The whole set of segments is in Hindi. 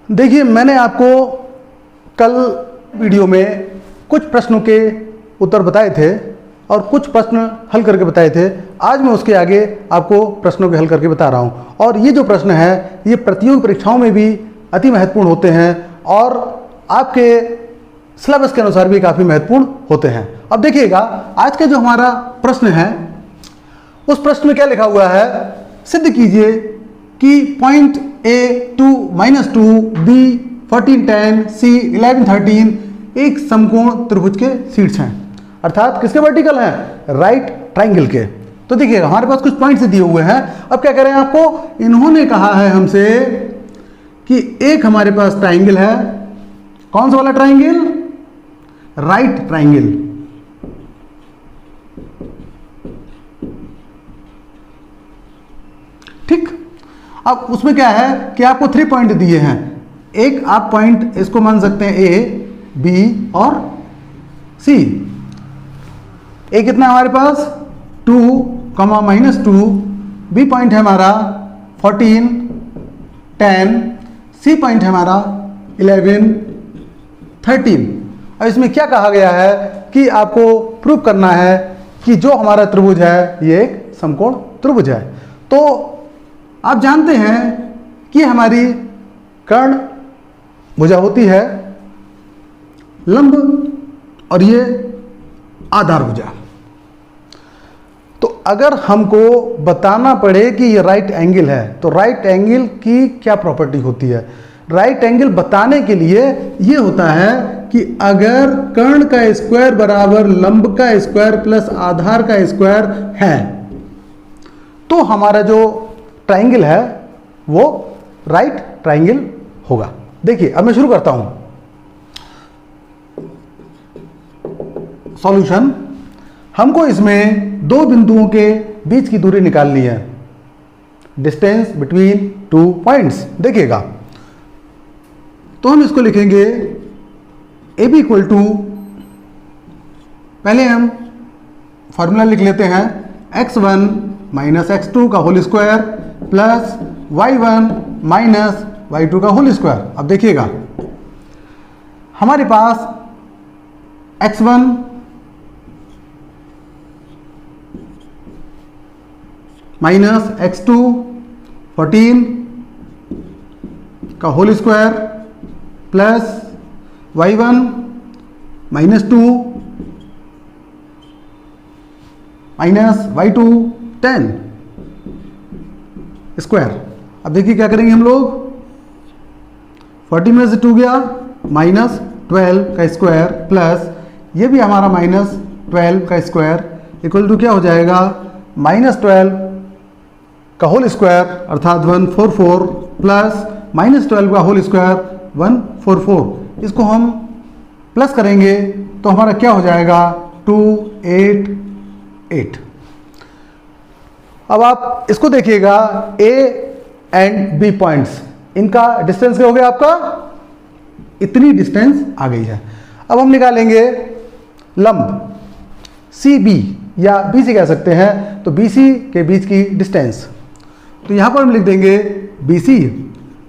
देखिए, मैंने आपको कल वीडियो में कुछ प्रश्नों के उत्तर बताए थे और कुछ प्रश्न हल करके बताए थे। आज मैं उसके आगे आपको प्रश्नों के हल करके बता रहा हूं। और ये जो प्रश्न है ये प्रतियोगी परीक्षाओं में भी अति महत्वपूर्ण होते हैं और आपके सिलेबस के अनुसार भी काफ़ी महत्वपूर्ण होते हैं। अब देखिएगा, आज का जो हमारा प्रश्न है उस प्रश्न में क्या लिखा हुआ है, सिद्ध कीजिए कि पॉइंट A2 -2 B 14 10 C 11 13 एक समकोण त्रिभुज के शीर्ष हैं, अर्थात किसके वर्टिकल हैं, राइट ट्राइंगल के। तो देखिएगा, हमारे पास कुछ पॉइंट्स दिए हुए हैं। अब क्या करें, आपको इन्होंने कहा है हमसे कि एक हमारे पास ट्राइंगल है, कौन सा वाला ट्राइंगल, राइट ट्राइंगल। ठीक, अब उसमें क्या है कि आपको 3 पॉइंट दिए हैं। एक आप पॉइंट इसको मान सकते हैं A, B और C। A कितना हमारे पास 2, -2, B पॉइंट है हमारा 14 10, C पॉइंट है हमारा 11 13। और इसमें क्या कहा गया है कि आपको प्रूव करना है कि जो हमारा त्रिभुज है ये एक समकोण त्रिभुज है। तो आप जानते हैं कि हमारी कर्ण भुजा होती है लंब और ये आधार भुजा। तो अगर हमको बताना पड़े कि ये राइट एंगल है तो राइट एंगल की क्या प्रॉपर्टी होती है। राइट एंगल बताने के लिए ये होता है कि अगर कर्ण का स्क्वायर बराबर लंब का स्क्वायर प्लस आधार का स्क्वायर है तो हमारा जो ट्राइंगल है वो राइट ट्राइंगल होगा। देखिए, अब मैं शुरू करता हूं सॉल्यूशन। हमको इसमें दो बिंदुओं के बीच की दूरी निकालनी है, डिस्टेंस बिटवीन 2 पॉइंट्स। देखिएगा, तो हम इसको लिखेंगे AB इक्वल टू, पहले हम फॉर्मूला लिख लेते हैं, x1 माइनस x2 का whole square plus y1 minus y2 का होल स्क्वायर। अब देखिएगा, हमारे पास x1 माइनस x2 14 का whole square plus y1 -2 minus y2 10 square. अब देखिए क्या करेंगे हम लोग, 40 में से 2 गया, -12 का स्क्वायर प्लस ये भी हमारा -12 का स्क्वायर इक्वल टू क्या हो जाएगा, -12 का होल स्क्वायर अर्थात 144 प्लस -12 का होल स्क्वायर 144। इसको हम प्लस करेंगे तो हमारा क्या हो जाएगा, 288। अब आप इसको देखिएगा, A एंड B पॉइंट्स, इनका डिस्टेंस क्या हो गया आपका, इतनी डिस्टेंस आ गई है। अब हम निकालेंगे लंब CB या BC कह सकते हैं, तो BC के बीच की डिस्टेंस। तो यहां पर हम लिख देंगे BC।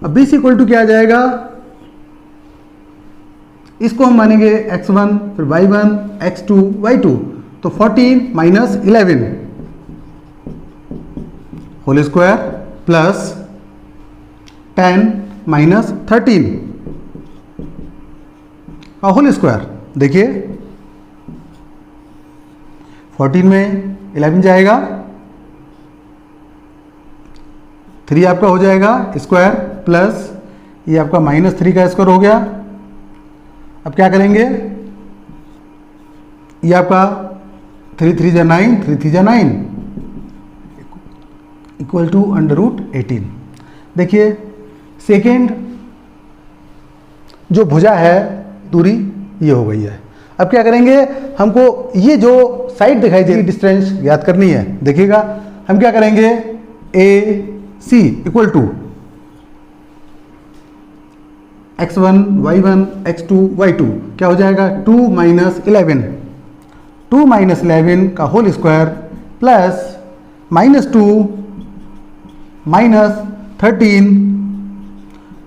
अब BC इक्वल टू क्या आ जाएगा, इसको हम मानेंगे x1 फिर y1 x2 y2, तो 14 minus 11 whole square plus 10 minus 13 का होल स्क्वायर। देखिए 14 में 11 जाएगा, 3 आपका हो जाएगा स्क्वायर प्लस ये आपका -3 का स्क्वायर हो गया। अब क्या करेंगे, ये आपका 3 3 जा 9, 3 3 जा 9 इक्वल टू √18। देखिए सेकेंड जो भुजा है दूरी ये हो गई है। अब क्या करेंगे, हमको ये जो साइड दिखाई दे रही डिस्टेंस ज्ञात करनी है। देखिएगा हम क्या करेंगे, AC equal to x1 y1 x2 y2 क्या हो जाएगा, 2 माइनस 11, 2 माइनस 11 का होल स्क्वायर प्लस -2 माइनस 13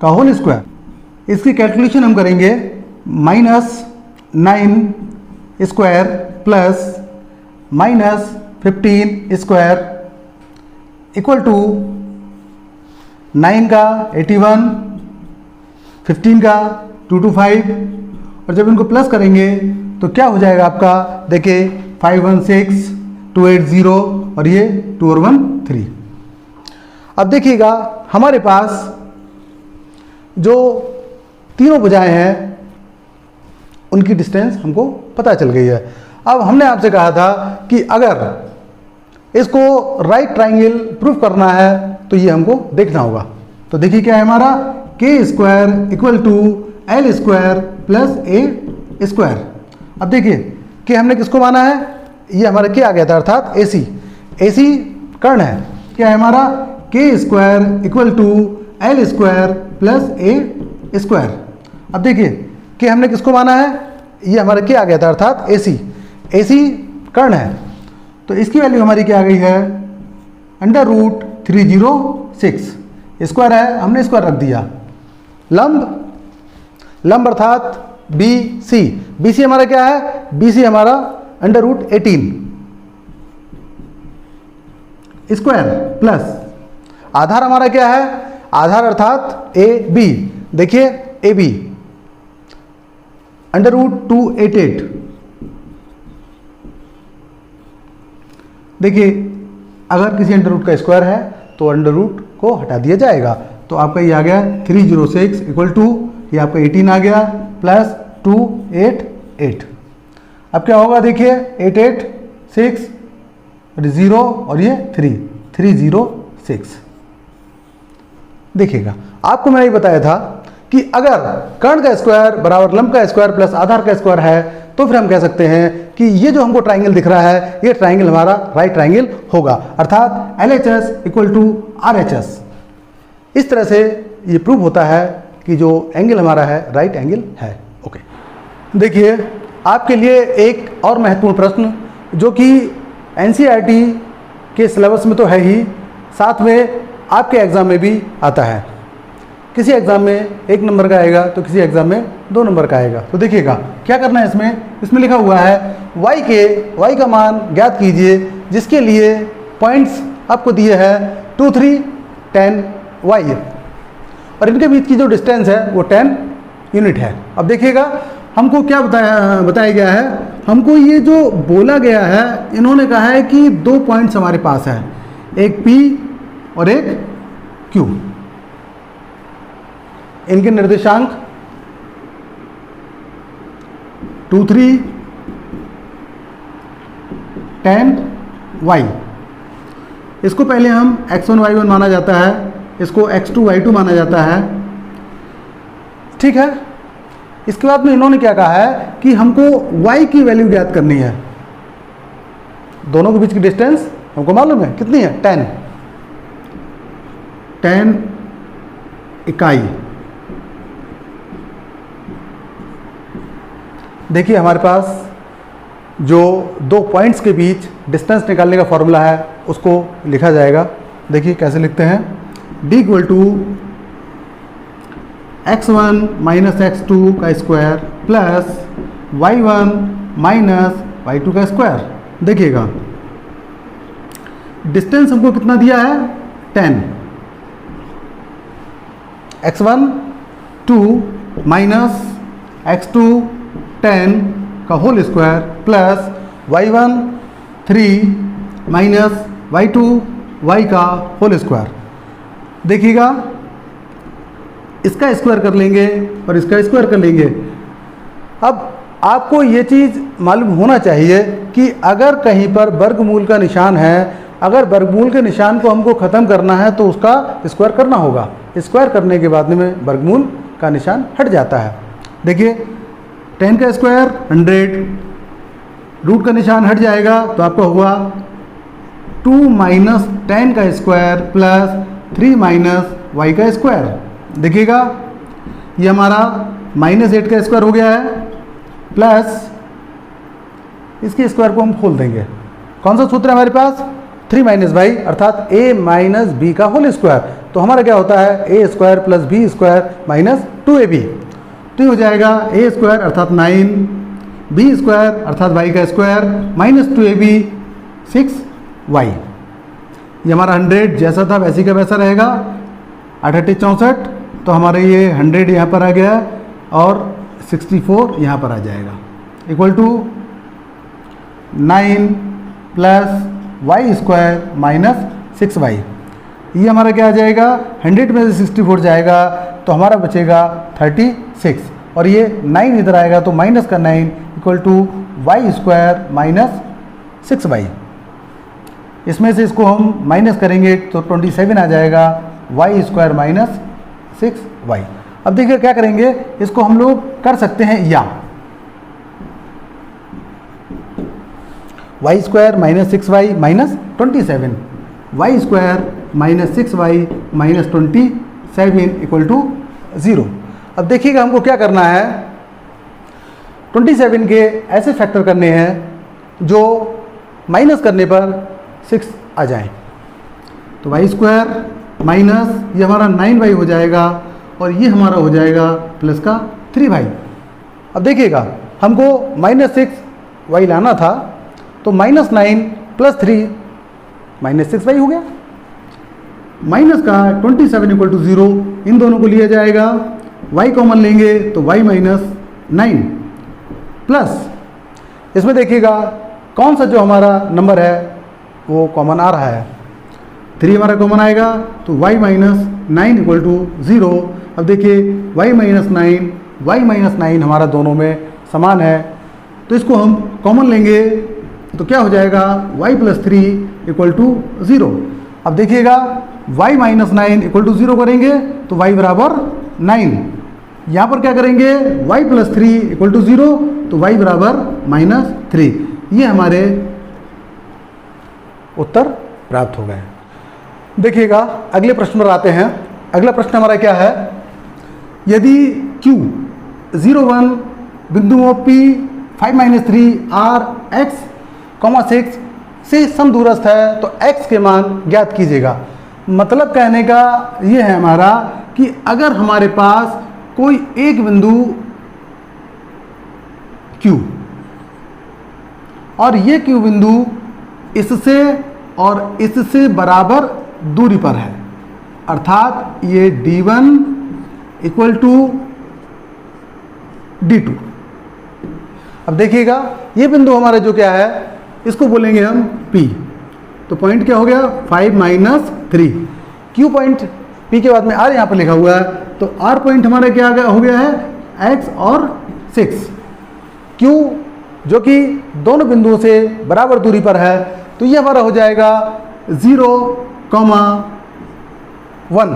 का होल स्क्वायर। इसकी कैलकुलेशन हम करेंगे -9 square plus -15 square equal to 9 का 81, 15 का 225, और जब इनको प्लस करेंगे तो क्या हो जाएगा आपका, देखिए 516, 280 और ये 2 और 1 3। अब देखिएगा हमारे पास जो तीनों भुजाएं हैं उनकी डिस्टेंस हमको पता चल गई है। अब हमने आपसे कहा था कि अगर इसको राइट ट्राइंगल प्रूफ करना है तो ये हमको देखना होगा। तो देखिए क्या है हमारा, K square equal to L square plus A square. अब देखिए कि हमने किसको माना है, ये हमारा क्या आ गया था, अर्थात एसी कर्ण है। क्या है हमारा, K square equal to L square plus A square. अब देखिए कि हमने किसको माना है, ये हमारा क्या आ गया था, अर्थात एसी कर्ण है। तो इसकी वैल्यू हमारी क्या आ गई है, √306। स्क्वायर है, हमने स्क्वायर रख दिया। लंब अर्थात BC हमारा क्या है, BC हमारा √18 स्क्वायर प्लस आधार हमारा क्या है, आधार अर्थात AB। देखिए AB √288। देखिए अगर किसी अंडर रूट का स्क्वायर है तो अंडर रूट को हटा दिया जाएगा। तो आपका ये आ गया 306 इक्वल टू, ये आपका 18 आ गया प्लस 288। अब क्या होगा, देखिए 886 0 और ये 306। देखिएगा आपको मैंने ये बताया था कि अगर कर्ण का स्क्वायर बराबर लंब का स्क्वायर प्लस आधार का स्क्वायर है तो फिर हम कह सकते हैं कि ये जो हमको ट्राइंगल दिख रहा है ये ट्राइंगल हमारा राइट ट्राइंगल होगा, अर्थात LHS इक्वल टू RHS। इस तरह से ये प्रूव होता है कि जो एंगल हमारा है राइट एंगल है। ओके, देखिए आपके लिए एक और महत्वपूर्ण प्रश्न जो कि NCERT के सिलेबस में तो है ही, साथ में आपके एग्जाम में भी आता है। किसी एग्जाम में 1 नंबर का आएगा तो किसी एग्जाम में 2 नंबर का आएगा। तो देखिएगा क्या करना है, इसमें लिखा हुआ है y का मान ज्ञात कीजिए जिसके लिए पॉइंट्स आपको दिए हैं 2, 3, 10 y, और इनके बीच की जो डिस्टेंस है वो 10 यूनिट है। अब देखिएगा हमको क्या बताया गया है, हमको ये जो बोला गया है, इन्होंने कहा है कि 2 पॉइंट्स हमारे पास है, एक P और एक Q। इनके निर्देशांक 2, 3, 10 y। इसको पहले हम x1 y1 माना जाता है, इसको x2 y2 माना जाता है, ठीक है। इसके बाद में इन्होंने क्या कहा है कि हमको y की वैल्यू ज्ञात करनी है। दोनों के बीच की डिस्टेंस हमको मालूम है कितनी है, 10 इकाई। देखिए हमारे पास जो 2 पॉइंट्स के बीच डिस्टेंस निकालने का फॉर्मूला है उसको लिखा जाएगा। देखिए कैसे लिखते हैं, D equal to x1 minus x2 का square plus y1 minus y2 का स्क्वायर। देखिएगा डिस्टेंस हमको कितना दिया है, 10। x1 2 माइनस x2 10 का whole square plus y1 3 minus y2 y का होल स्क्वायर। देखिएगा इसका स्क्वायर कर लेंगे और इसका स्क्वायर कर लेंगे। अब आपको ये चीज़ मालूम होना चाहिए कि अगर कहीं पर वर्गमूल का निशान है, अगर वर्गमूल के निशान को हमको ख़त्म करना है तो उसका स्क्वायर करना होगा। स्क्वायर करने के बाद में वर्गमूल का निशान हट जाता है। देखिए 10 का स्क्वायर 100, रूट का निशान हट जाएगा तो आपका हुआ 2 माइनस 10 का स्क्वायर प्लस 3 माइनस y का स्क्वायर। देखिएगा ये हमारा -8 का स्क्वायर हो गया है, प्लस इसके स्क्वायर को हम खोल देंगे। कौन सा सूत्र है हमारे पास, 3 माइनस y अर्थात a माइनस b का होल स्क्वायर। तो हमारा क्या होता है A square plus B square minus 2ab। तो ये हो जाएगा ए स्क्वायर अर्थात 9, बी स्क्वायर अर्थात वाई का स्क्वायर माइनस 2ab 6y। ये हमारा 100 जैसा था वैसी का वैसा रहेगा, 8 64, तो हमारे ये 100 यहाँ पर आ गया और 64 यहाँ पर आ जाएगा, equal to 9 plus Y square minus 6y। ये हमारा क्या आ जाएगा, 100 में से 64 जाएगा तो हमारा बचेगा 36, और ये 9 इधर आएगा तो माइनस का 9 equal to Y square minus 6y। इसमें से इसको हम माइनस करेंगे तो 27 आ जाएगा, वाई स्क्वायर माइनस 6y। अब देखिए क्या करेंगे, इसको हम लोग कर सकते हैं या Y square minus 6y minus 27, Y square minus 6y minus 27 equal to 0। अब देखिएगा हमको क्या करना है, 27 के ऐसे फैक्टर करने हैं जो माइनस करने पर 6 आ जाए। तो वाई स्क्वायर माइनस ये हमारा 9y हो जाएगा और ये हमारा हो जाएगा प्लस का 3y। अब देखिएगा हमको माइनस 6y लाना था, तो माइनस 9 प्लस 3 माइनस 6y हो गया। माइनस का 27 इक्वल टू 0, इन दोनों को लिया जाएगा, y कॉमन लेंगे तो y माइनस 9 प्लस इसमें देखिएगा कौन सा जो हमारा नंबर है वो कॉमन आ रहा है, 3 हमारा कॉमन आएगा तो y माइनस 9 इक्वल टू 0। अब देखिए y माइनस 9 हमारा दोनों में समान है, तो इसको हम कॉमन लेंगे तो क्या हो जाएगा, y प्लस 3 इक्वल टू 0। अब देखिएगा y माइनस 9 इक्वल टू 0 करेंगे तो y बराबर 9, यहाँ पर क्या करेंगे y प्लस 3 इक्वल टू 0 तो y बराबर माइनस 3। ये हमारे उत्तर प्राप्त हो गए। देखिएगा अगले प्रश्न पर आते हैं। अगला प्रश्न हमारा क्या है, यदि q 0 1 बिंदुओं p 5 3 r x 6 से समदूरस्थ है तो x के मान ज्ञात कीजिएगा। मतलब कहने का ये है हमारा कि अगर हमारे पास कोई एक बिंदु Q और ये Q बिंदु इससे और इससे बराबर दूरी पर है, अर्थात ये D1 इक्वल टू D2। अब देखिएगा ये बिंदु हमारा जो क्या है इसको बोलेंगे हम P। तो पॉइंट क्या हो गया 5 माइनस 3, Q पॉइंट P के बाद में R यहाँ पर लिखा हुआ है, तो R पॉइंट हमारा क्या हो गया है X और 6। Q जो कि दोनों बिंदुओं से बराबर दूरी पर है तो ये हमारा हो जाएगा 0,1।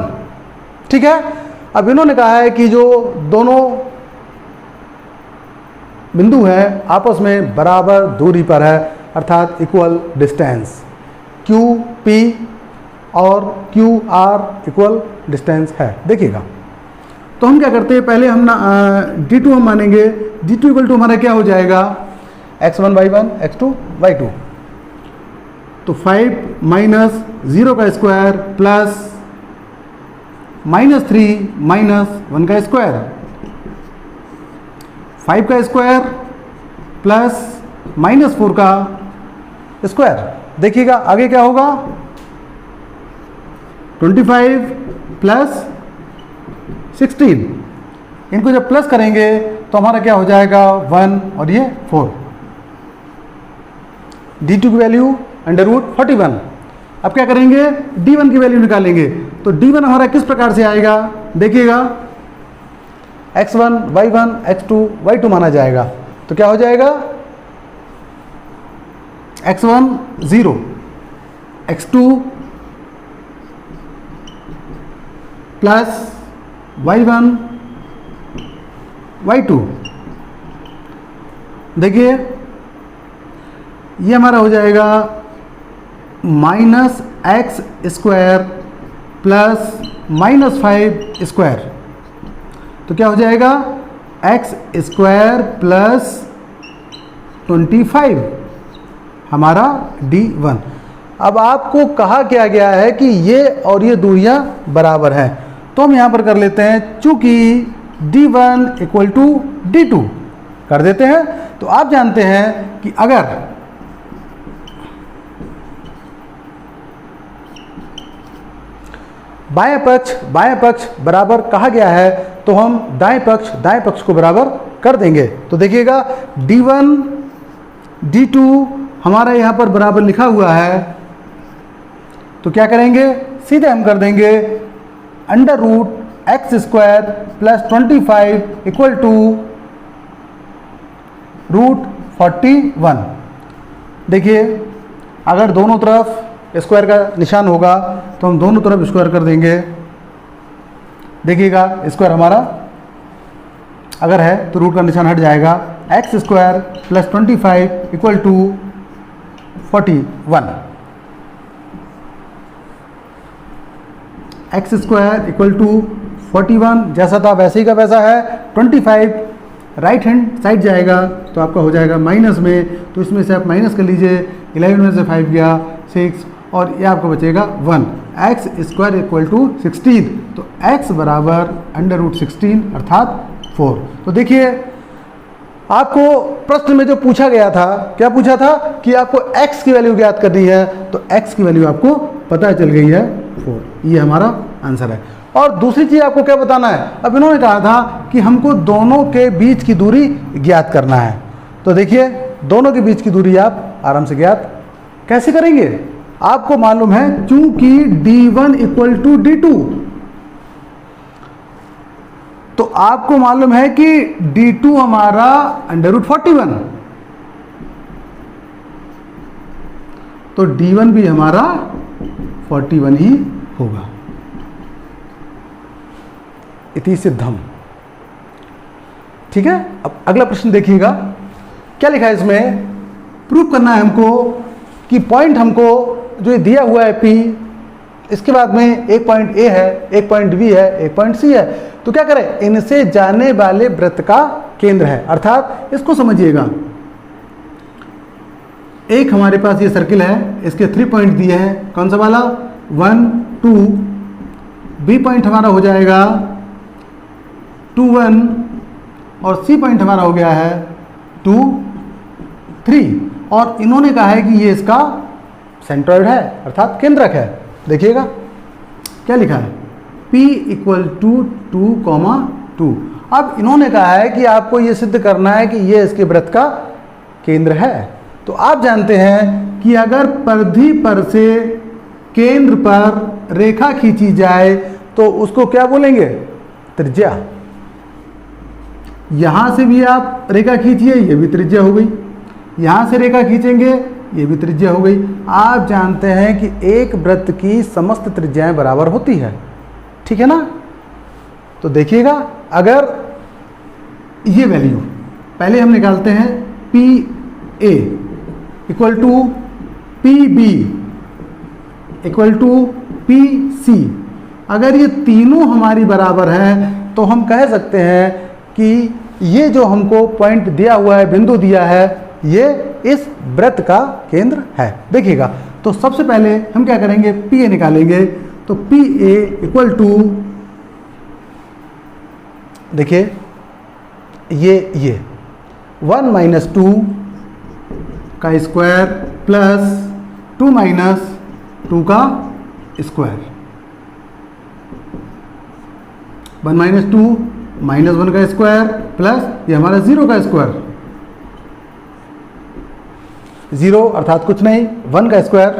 ठीक है। अब इन्होंने कहा है कि जो दोनों बिंदु हैं आपस में बराबर दूरी पर है, अर्थात इक्वल डिस्टेंस, क्यू पी और क्यू आर इक्वल डिस्टेंस है। देखिएगा तो हम क्या करते हैं, पहले हम D2 हम मानेंगे, D2 इक्वल टू हमारा क्या हो जाएगा x1 y1 x2 y2। तो 5 माइनस 0 का स्क्वायर प्लस माइनस 3 माइनस 1 का स्क्वायर, 5 का स्क्वायर प्लस माइनस 4 का स्क्वायर। देखिएगा आगे क्या होगा 25 प्लस 16, इनको जब प्लस करेंगे तो हमारा क्या हो जाएगा 1 और ये 4। D2 की वैल्यू √41। अब क्या करेंगे D1 की वैल्यू निकालेंगे, तो D1 हमारा किस प्रकार से आएगा, देखिएगा x1 y1 x2 y2 माना जाएगा। तो क्या हो जाएगा x1 0 x2 plus y1 y2। देखिए ये हमारा हो जाएगा minus x square plus minus 5 square. तो क्या हो जाएगा एक्स स्क्वायर प्लस 25 हमारा D1। अब आपको कहा क्या गया है कि ये और ये दूरियां बराबर हैं, तो हम यहां पर कर लेते हैं, चूंकि d1 इक्वल टू d2 कर देते हैं। तो आप जानते हैं कि अगर बाएं पक्ष बराबर कहा गया है तो हम दाएं पक्ष को बराबर कर देंगे। तो देखिएगा d1 d2 हमारा यहां पर बराबर लिखा हुआ है, तो क्या करेंगे, सीधे हम कर देंगे under root X square plus 25 equal to root 41। देखिए अगर दोनों तरफ स्क्वायर का निशान होगा तो हम दोनों तरफ स्क्वायर कर देंगे। देखिएगा स्क्वायर हमारा अगर है तो रूट का निशान हट जाएगा, X square plus 25 equal to 41। X square equal to 41 जैसा था वैसे ही का वैसा है। 25 राइट हैंड साइड जाएगा तो आपका हो जाएगा माइनस में, तो इसमें से आप माइनस कर लीजिए, 11 में से 5 गया 6 और ये आपको बचेगा 1। एक्स स्क्वायर इक्वल टू 16, तो x बराबर अंडर रूट 16 अर्थात 4। तो देखिए आपको प्रश्न में जो पूछा गया था, क्या पूछा था कि आपको x की वैल्यू ज्ञात करनी है, तो x की वैल्यू आपको पता चल गई है 4। ये हमारा आंसर है। और दूसरी चीज़ आपको क्या बताना है, अब इन्होंने कहा था कि हमको दोनों के बीच की दूरी ज्ञात करना है। तो देखिए दोनों के बीच की दूरी आप आराम से ज्ञात कैसे करेंगे, आपको मालूम है चूंकि d1 इक्वल टू d2, तो आपको मालूम है कि d2 हमारा अंडर रूट 41, तो d1 भी हमारा 41 ही होगा। इति सिद्धम। ठीक है, अब अगला प्रश्न देखिएगा क्या लिखा है इसमें। प्रूफ करना है हमको कि पॉइंट हमको जो ये दिया हुआ है P, इसके बाद में एक पॉइंट A है, एक पॉइंट B है, एक पॉइंट C है, तो क्या करें, इनसे जाने वाले वृत्त का केंद्र है। अर्थात इसको समझिएगा, एक हमारे पास ये सर्किल है, इसके 3 पॉइंट दिए हैं, कौन सा वाला 1 2, B पॉइंट हमारा हो जाएगा 2 1 और C पॉइंट हमारा हो गया है 2 3, और इन्होंने कहा है कि ये इसका सेंट्रॉइड है अर्थात केंद्रक है। देखिएगा क्या लिखा है, P इक्वल टू 2, 2। अब इन्होंने कहा है कि आपको ये सिद्ध करना है कि ये इसके वृत्त का केंद्र है। तो आप जानते हैं कि अगर परिधि पर से केंद्र पर रेखा खींची जाए तो उसको क्या बोलेंगे, त्रिज्या। यहां से भी आप रेखा खींचिए, ये भी त्रिज्या हो गई, यहां से रेखा खींचेंगे ये भी त्रिज्या हो गई। आप जानते हैं कि एक वृत्त की समस्त त्रिज्याएं बराबर होती है, ठीक है ना। तो देखिएगा अगर ये वैल्यू पहले हम निकालते हैं, P A equal to P B equal to P C, अगर ये तीनों हमारी बराबर है तो हम कह सकते हैं कि ये जो हमको पॉइंट दिया हुआ है, बिंदु दिया है, ये इस वृत्त का केंद्र है। देखिएगा तो सबसे पहले हम क्या करेंगे, पी ए निकालेंगे। तो पी ए इक्वल टू, देखिए ये 1 माइनस 2 का स्क्वायर प्लस 2 माइनस 2 का स्क्वायर, 1 माइनस 2 माइनस 1 का स्क्वायर प्लस ये हमारा 0 का स्क्वायर, 0 अर्थात कुछ नहीं, 1 का स्क्वायर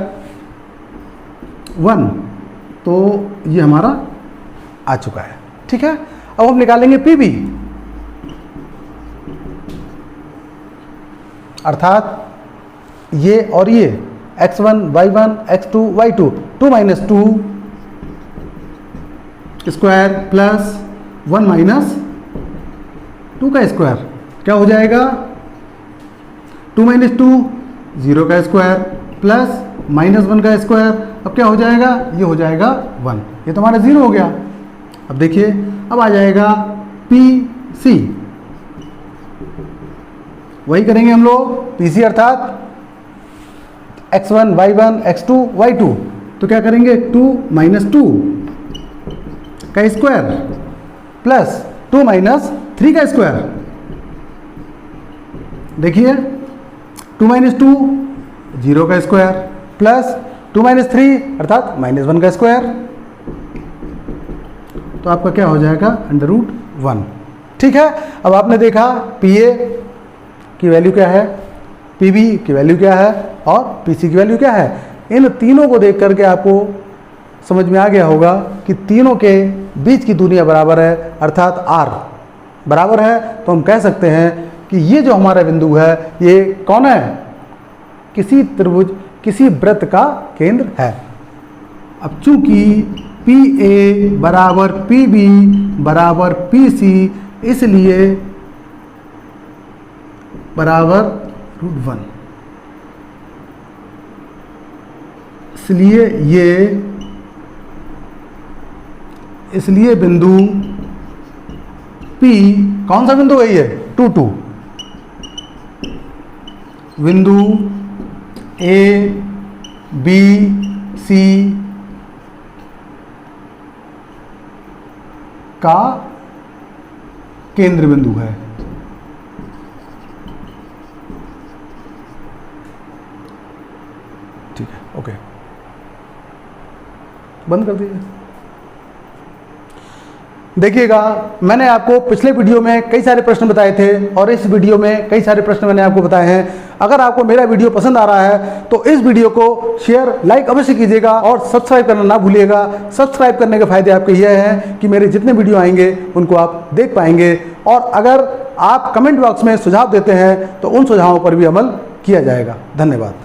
1, तो ये हमारा आ चुका है। ठीक है, अब हम निकालेंगे पी बी, अर्थात ये और ये x1 y1 x2 y2, 2 minus 2 square plus 1 minus 2 का स्क्वायर, क्या हो जाएगा, 2 माइनस 2 0 का स्क्वायर प्लस माइनस 1 का स्क्वायर, अब क्या हो जाएगा, ये हो जाएगा 1, ये तो हमारा 0 हो गया। अब देखिए अब आ जाएगा पी सी, वही करेंगे हम लोग, पी सी अर्थात x1 y1 x2 y2, तो क्या करेंगे 2 माइनस 2 का स्क्वायर प्लस 2 माइनस 3 का स्क्वायर। देखिए 2 माइनस 2 0 का स्क्वायर प्लस 2 माइनस 3 अर्थात -1 का स्क्वायर, तो आपका क्या हो जाएगा √1। ठीक है, अब आपने देखा PA की वैल्यू क्या है, PB की वैल्यू क्या है और PC की वैल्यू क्या है। इन तीनों को देख करके आपको समझ में आ गया होगा कि तीनों के बीच की दूरियां बराबर है, अर्थात R बराबर है। तो हम कह सकते हैं कि ये जो हमारा बिंदु है ये कौन है, किसी त्रिभुज, किसी वृत्त का केंद्र है। अब चूंकि PA बराबर PB बराबर PC, इसलिए बराबर √1, इसलिए बिंदु P कौन सा बिंदु है, ये 2 2, बिंदु A B C का केंद्र बिंदु है। ठीक है, ओके, बंद कर दीजिए। देखिएगा, मैंने आपको पिछले वीडियो में कई सारे प्रश्न बताए थे और इस वीडियो में कई सारे प्रश्न मैंने आपको बताए हैं। अगर आपको मेरा वीडियो पसंद आ रहा है तो इस वीडियो को शेयर लाइक अवश्य कीजिएगा और सब्सक्राइब करना ना भूलिएगा। सब्सक्राइब करने के फायदे आपके यह हैं कि मेरे जितने वीडियो आएंगे उनको आप देख पाएंगे, और अगर आप कमेंट बॉक्स में सुझाव देते हैं तो उन सुझावों पर भी अमल किया जाएगा। धन्यवाद।